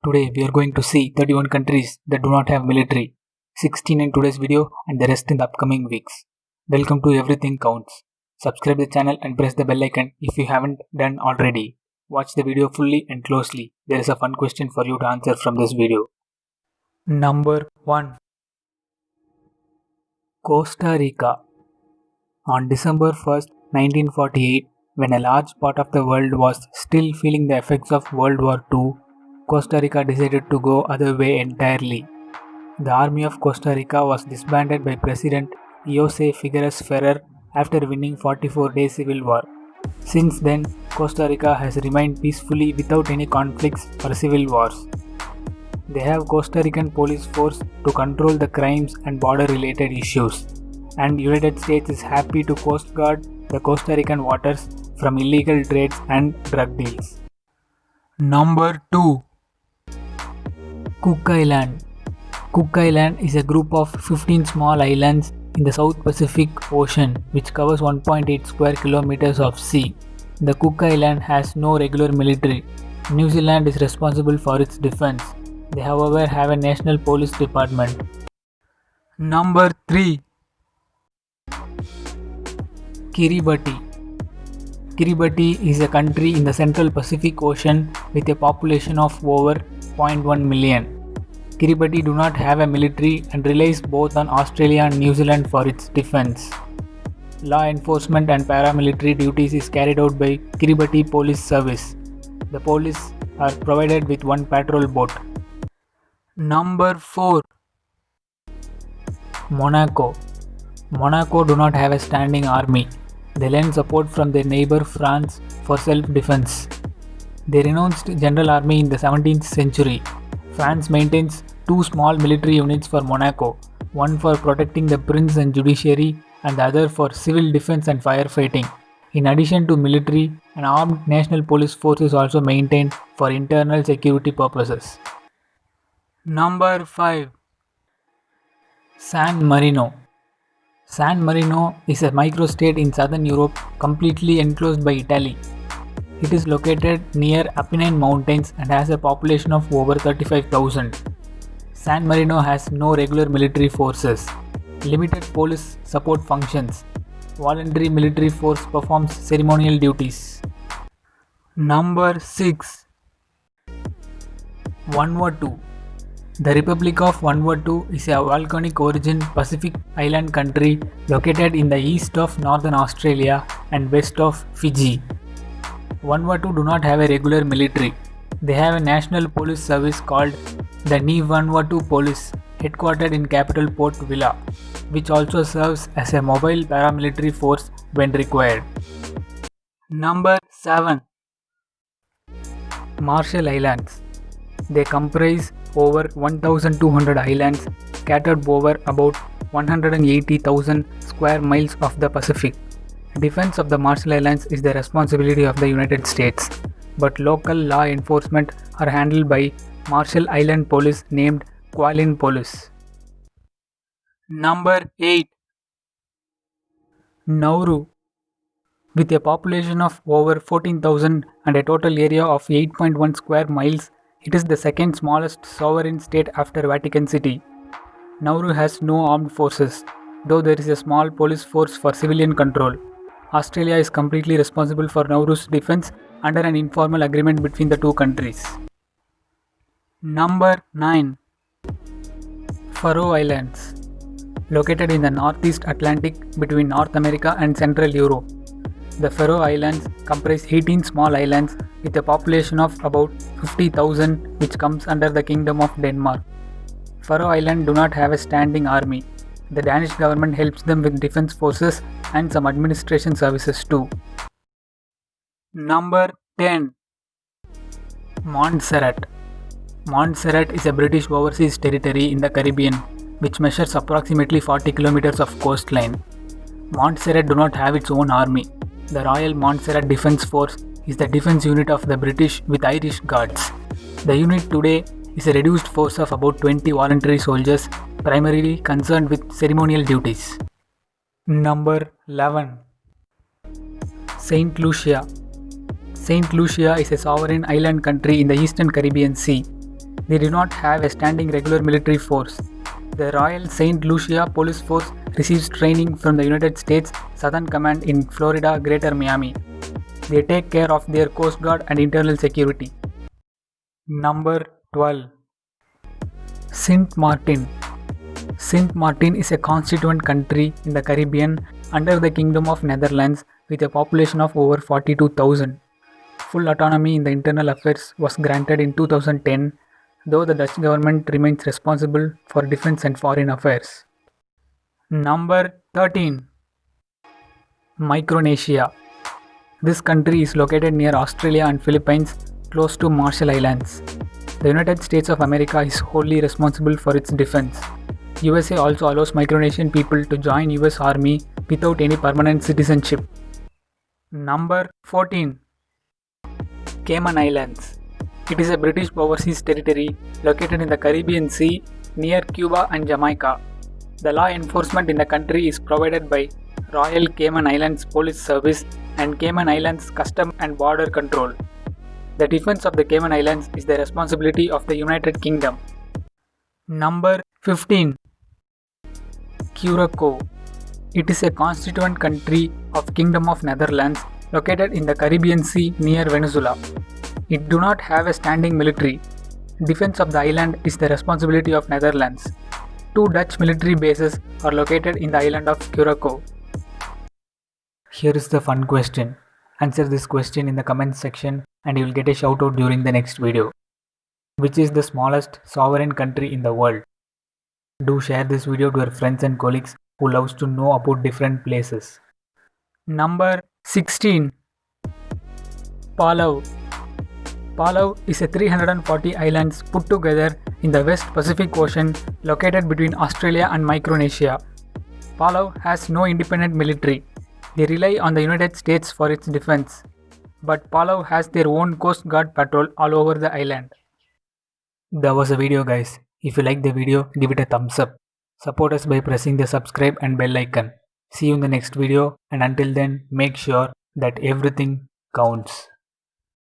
Today we are going to see 31 countries that do not have military, 16 in today's video and the rest in the upcoming weeks. Welcome to Everything Counts. Subscribe the channel and press the bell icon if you haven't done already. Watch the video fully and closely. There is a fun question for you to answer from this video. Number 1. Costa Rica. On December 1st, 1948, when a large part of the world was still feeling the effects of World War II, Costa Rica decided to go other way entirely. The army of Costa Rica was disbanded by President Jose Figueres Ferrer after winning 44-day civil war. Since then, Costa Rica has remained peacefully without any conflicts or civil wars. They have Costa Rican police force to control the crimes and border-related issues, and United States is happy to coast guard the Costa Rican waters from illegal trades and drug deals. Number 2. Cook Island. Cook Island is a group of 15 small islands in the South Pacific Ocean which covers 1.8 square kilometers of sea. The Cook Island has no regular military. New Zealand is responsible for its defense. They however have a national police department. Number 3. Kiribati. Kiribati is a country in the Central Pacific Ocean with a population of over 0.1 million. Kiribati do not have a military and relies both on Australia and New Zealand for its defense. Law enforcement and paramilitary duties is carried out by Kiribati Police Service. The police are provided with one patrol boat. Number 4. Monaco. Monaco do not have a standing army. They lend support from their neighbor France for self-defense. They renounced General Army in the 17th century. France maintains 2 small military units for Monaco, one for protecting the prince and judiciary and the other for civil defense and firefighting. In addition to military, an armed national police force is also maintained for internal security purposes. Number 5. San Marino. San Marino is a microstate in southern Europe completely enclosed by Italy. It is located near Apennine Mountains and has a population of over 35,000. San Marino has no regular military forces. Limited police support functions. Voluntary military force performs ceremonial duties. Number 6. Vanuatu. The Republic of Vanuatu is a volcanic origin Pacific island country located in the east of northern Australia and west of Fiji. Vanuatu do not have a regular military. They have a national police service called the Ni Vanuatu Police, headquartered in capital Port Vila, which also serves as a mobile paramilitary force when required. Number 7. Marshall Islands. They comprise over 1,200 islands scattered over about 180,000 square miles of the Pacific. Defense of the Marshall Islands is the responsibility of the United States, but local law enforcement are handled by Marshall Island Police named Kwalin Police. Number 8. Nauru. With a population of over 14,000 and a total area of 8.1 square miles, it is the second smallest sovereign state after Vatican City. Nauru has no armed forces, though there is a small police force for civilian control. Australia is completely responsible for Nauru's defense under an informal agreement between the two countries. Number 9. Faroe Islands. Located in the northeast Atlantic between North America and Central Europe. The Faroe Islands comprise 18 small islands with a population of about 50,000 which comes under the Kingdom of Denmark. Faroe Islands do not have a standing army. The Danish government helps them with defense forces and some administration services too. Number 10. Montserrat. Montserrat is a British overseas territory in the Caribbean which measures approximately 40 kilometers of coastline. Montserrat do not have its own army. The Royal Montserrat Defence Force is the defence unit of the British with Irish Guards. The unit today is a reduced force of about 20 voluntary soldiers primarily concerned with ceremonial duties. Number 11. Saint Lucia. Saint Lucia is a sovereign island country in the Eastern Caribbean Sea. They do not have a standing regular military force. The Royal St. Lucia Police Force receives training from the United States Southern Command in Florida, Greater Miami. They take care of their Coast Guard and internal security. Number 12. Sint Maarten. Sint Maarten is a constituent country in the Caribbean under the Kingdom of Netherlands with a population of over 42,000. Full autonomy in the internal affairs was granted in 2010, though the Dutch government remains responsible for defense and foreign affairs. Number 13. Micronesia. This country is located near Australia and Philippines, close to Marshall Islands. The United States of America is wholly responsible for its defense. USA also allows Micronesian people to join US Army without any permanent citizenship. Number 14. Cayman Islands. It is a British overseas territory located in the Caribbean Sea near Cuba and Jamaica. The law enforcement in the country is provided by Royal Cayman Islands Police Service and Cayman Islands Custom and Border Control. The defense of the Cayman Islands is the responsibility of the United Kingdom. Number 15. Curacao. It is a constituent country of Kingdom of Netherlands located in the Caribbean Sea near Venezuela. It do not have a standing military. Defense of the island is the responsibility of Netherlands. 2 Dutch military bases are located in the island of Curacao. Here is the fun question. Answer this question in the comments section and you will get a shout out during the next video. Which is the smallest sovereign country in the world? Do share this video to your friends and colleagues who loves to know about different places. Number 16. Palau. Palau is a 340 islands put together in the West Pacific Ocean located between Australia and Micronesia. Palau has no independent military. They rely on the United States for its defense. But Palau has their own Coast Guard patrol all over the island. That was the video, guys. If you like the video, give it a thumbs up. Support us by pressing the subscribe and bell icon. See you in the next video, and until then, make sure that everything counts.